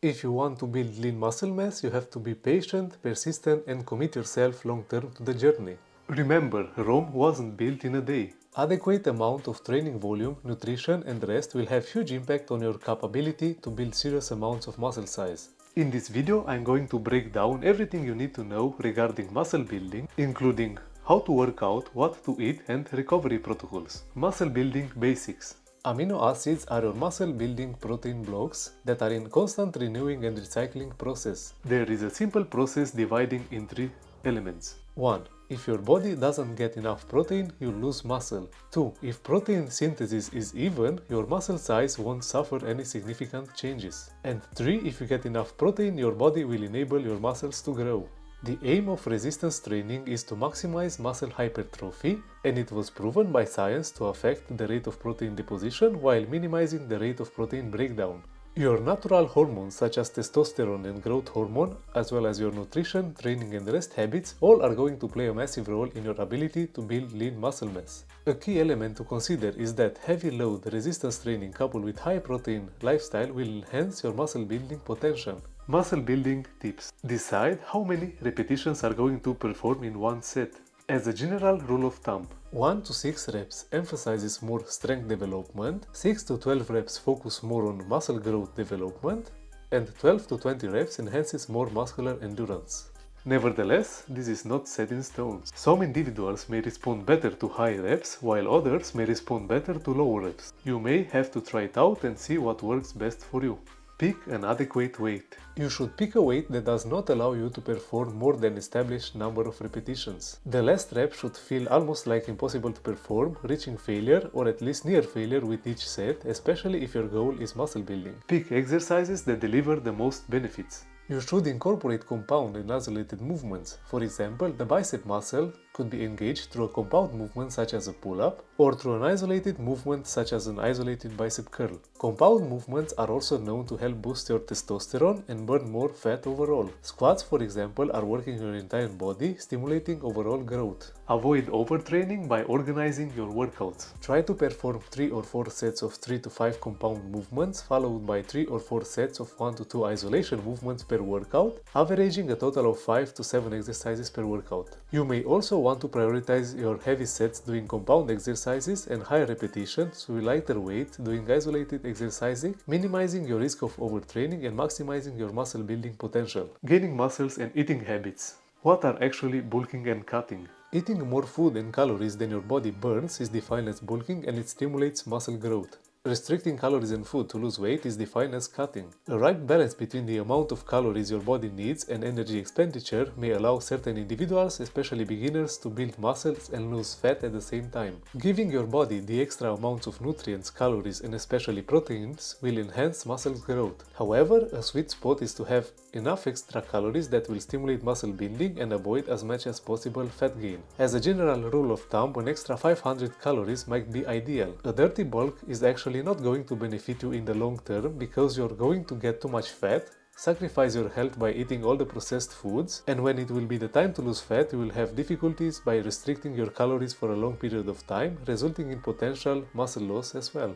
If you want to build lean muscle mass, you have to be patient, persistent, and commit yourself long-term to the journey. Remember, Rome wasn't built in a day. Adequate amount of training volume, nutrition, and rest will have huge impact on your capability to build serious amounts of muscle size. In this video, I'm going to break down everything you need to know regarding muscle building, including how to work out, what to eat, and recovery protocols. Muscle building basics. Amino acids are your muscle building protein blocks that are in constant renewing and recycling process. There is a simple process dividing in three elements. 1. If your body doesn't get enough protein, you lose muscle. 2. If protein synthesis is even, your muscle size won't suffer any significant changes. And 3. If you get enough protein, your body will enable your muscles to grow. The aim of resistance training is to maximize muscle hypertrophy, and it was proven by science to affect the rate of protein deposition while minimizing the rate of protein breakdown. Your natural hormones such as testosterone and growth hormone, as well as your nutrition, training and rest habits, all are going to play a massive role in your ability to build lean muscle mass. A key element to consider is that heavy load resistance training coupled with high protein lifestyle will enhance your muscle building potential. Muscle building tips. Decide how many repetitions are going to perform in one set. As a general rule of thumb, 1 to 6 reps emphasizes more strength development, 6 to 12 reps focus more on muscle growth development, and 12 to 20 reps enhances more muscular endurance. Nevertheless, this is not set in stone. Some individuals may respond better to high reps, while others may respond better to low reps. You may have to try it out and see what works best for you. Pick an adequate weight. You should pick a weight that does not allow you to perform more than established number of repetitions. The last rep should feel almost like impossible to perform, reaching failure or at least near failure with each set, especially if your goal is muscle building. Pick exercises that deliver the most benefits. You should incorporate compound and isolated movements. For example, the bicep muscle could be engaged through a compound movement such as a pull-up or through an isolated movement such as an isolated bicep curl. Compound movements are also known to help boost your testosterone and burn more fat overall. Squats, for example, are working your entire body, stimulating overall growth. Avoid overtraining by organizing your workouts. Try to perform 3 or 4 sets of 3 to 5 compound movements followed by 3 or 4 sets of 1 to 2 isolation movements per workout, averaging a total of 5 to 7 exercises per workout. You may also want to prioritize your heavy sets doing compound exercises and higher repetitions with lighter weight doing isolated exercising, minimizing your risk of overtraining and maximizing your muscle building potential. Gaining muscles and eating habits. What are actually bulking and cutting? Eating more food and calories than your body burns is defined as bulking, and it stimulates muscle growth. Restricting calories and food to lose weight is defined as cutting. A right balance between the amount of calories your body needs and energy expenditure may allow certain individuals, especially beginners, to build muscles and lose fat at the same time. Giving your body the extra amounts of nutrients, calories, and especially proteins will enhance muscle growth. However, a sweet spot is to have enough extra calories that will stimulate muscle building and avoid as much as possible fat gain. As a general rule of thumb, an extra 500 calories might be ideal. A dirty bulk is actually not going to benefit you in the long term because you're going to get too much fat, sacrifice your health by eating all the processed foods, and when it will be the time to lose fat, you will have difficulties by restricting your calories for a long period of time, resulting in potential muscle loss as well.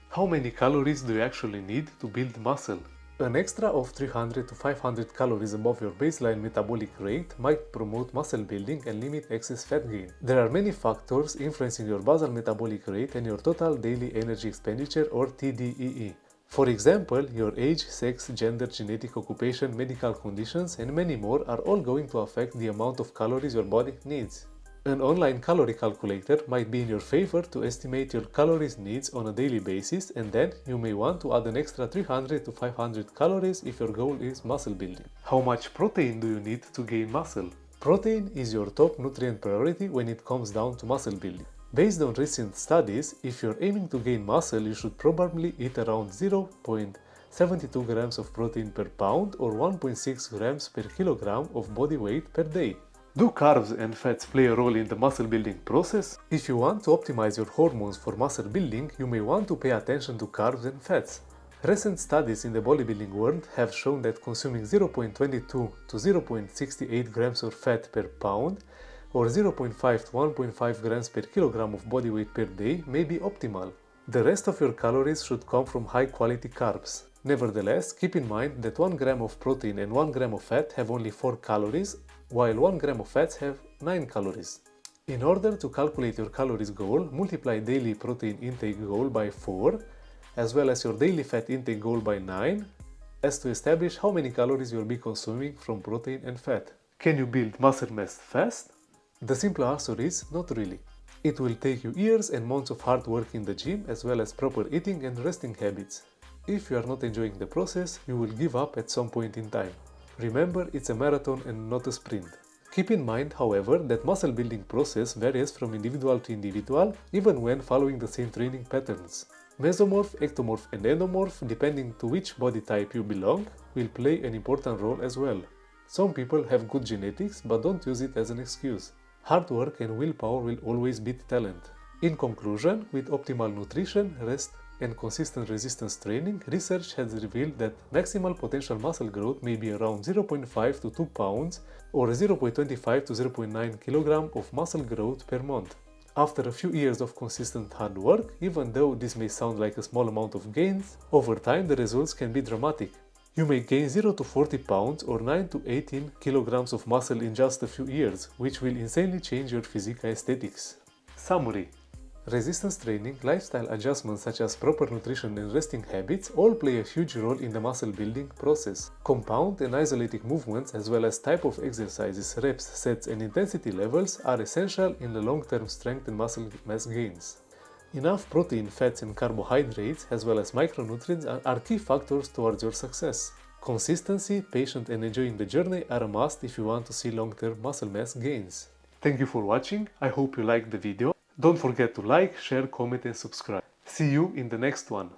How many calories do you actually need to build muscle? An extra of 300 to 500 calories above your baseline metabolic rate might promote muscle building and limit excess fat gain. There are many factors influencing your basal metabolic rate and your total daily energy expenditure, or TDEE. For example, your age, sex, gender, genetic occupation, medical conditions, and many more are all going to affect the amount of calories your body needs. An online calorie calculator might be in your favor to estimate your calories needs on a daily basis, and then you may want to add an extra 300 to 500 calories if your goal is muscle building. How much protein do you need to gain muscle? Protein is your top nutrient priority when it comes down to muscle building. Based on recent studies, if you're aiming to gain muscle, you should probably eat around 0.72 grams of protein per pound or 1.6 grams per kilogram of body weight per day. Do carbs and fats play a role in the muscle building process? If you want to optimize your hormones for muscle building, you may want to pay attention to carbs and fats. Recent studies in the bodybuilding world have shown that consuming 0.22 to 0.68 grams of fat per pound or 0.5 to 1.5 grams per kilogram of body weight per day may be optimal. The rest of your calories should come from high-quality carbs. Nevertheless, keep in mind that 1 gram of protein and 1 gram of fat have only 4 calories, while 1 gram of fats have 9 calories. In order to calculate your calories goal, multiply daily protein intake goal by 4, as well as your daily fat intake goal by 9, as to establish how many calories you will be consuming from protein and fat. Can you build muscle mass fast? The simple answer is not really. It will take you years and months of hard work in the gym, as well as proper eating and resting habits. If you are not enjoying the process, you will give up at some point in time. Remember, it's a marathon and not a sprint. Keep in mind, however, that muscle building process varies from individual to individual, even when following the same training patterns. Mesomorph, ectomorph and endomorph, depending to which body type you belong, will play an important role as well. Some people have good genetics but don't use it as an excuse. Hard work and willpower will always beat talent. In conclusion, with optimal nutrition, rest, and consistent resistance training, research has revealed that maximal potential muscle growth may be around 0.5 to 2 pounds or 0.25 to 0.9 kg of muscle growth per month. After a few years of consistent hard work, even though this may sound like a small amount of gains, over time the results can be dramatic. You may gain 0 to 40 pounds or 9 to 18 kilograms of muscle in just a few years, which will insanely change your physique aesthetics. Summary: resistance training, lifestyle adjustments such as proper nutrition and resting habits all play a huge role in the muscle building process. Compound and isolated movements as well as type of exercises, reps, sets and intensity levels are essential in the long-term strength and muscle mass gains. Enough protein, fats and carbohydrates as well as micronutrients are key factors towards your success. Consistency, patience and enjoying the journey are a must if you want to see long-term muscle mass gains. Thank you for watching. I hope you liked the video. Don't forget to like, share, comment and subscribe. See you in the next one.